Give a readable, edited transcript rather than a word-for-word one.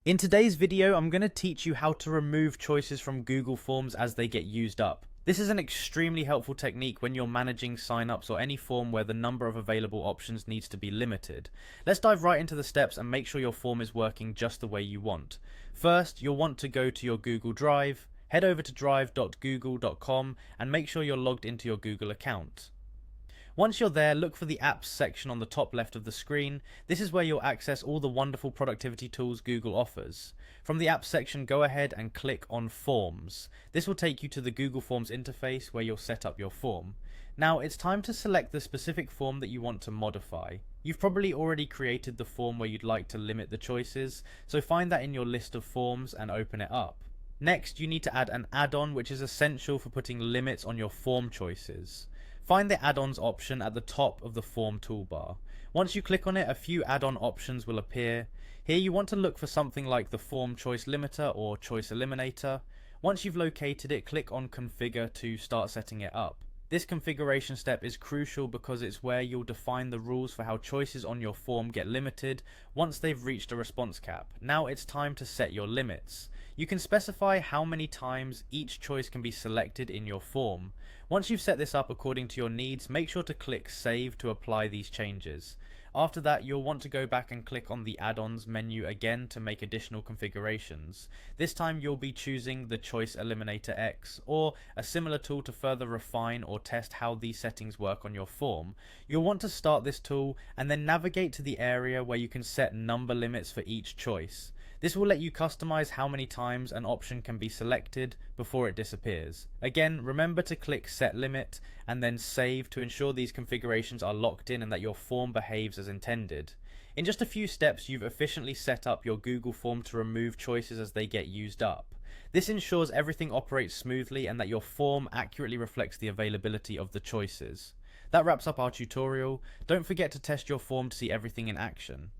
In today's video, I'm going to teach you how to remove choices from Google Forms as they get used up. This is an extremely helpful technique when you're managing signups or any form where the number of available options needs to be limited. Let's dive right into the steps and make sure your form is working just the way you want. First, you'll want to go to your Google Drive, head over to drive.google.com and make sure you're logged into your Google account. Once you're there, look for the apps section on the top left of the screen. This is where you'll access all the wonderful productivity tools Google offers. From the apps section, go ahead and click on Forms. This will take you to the Google Forms interface where you'll set up your form. Now it's time to select the specific form that you want to modify. You've probably already created the form where you'd like to limit the choices, so find that in your list of forms and open it up. Next, you need to add an add-on which is essential for putting limits on your form choices. Find the add-ons option at the top of the form toolbar. Once you click on it, a few add-on options will appear. Here you want to look for something like the form choice limiter or choice eliminator. Once you've located it, click on configure to start setting it up. This configuration step is crucial because it's where you'll define the rules for how choices on your form get limited once they've reached a response cap. Now it's time to set your limits. You can specify how many times each choice can be selected in your form. Once you've set this up according to your needs, make sure to click Save to apply these changes. After that, you'll want to go back and click on the add-ons menu again to make additional configurations. This time you'll be choosing the Choice Eliminator X or a similar tool to further refine or test how these settings work on your form. You'll want to start this tool and then navigate to the area where you can set number limits for each choice. This will let you customize how many times an option can be selected before it disappears. Again, remember to click Set Limit and then Save to ensure these configurations are locked in and that your form behaves as intended. In just a few steps, you've efficiently set up your Google form to remove choices as they get used up. This ensures everything operates smoothly and that your form accurately reflects the availability of the choices. That wraps up our tutorial. Don't forget to test your form to see everything in action.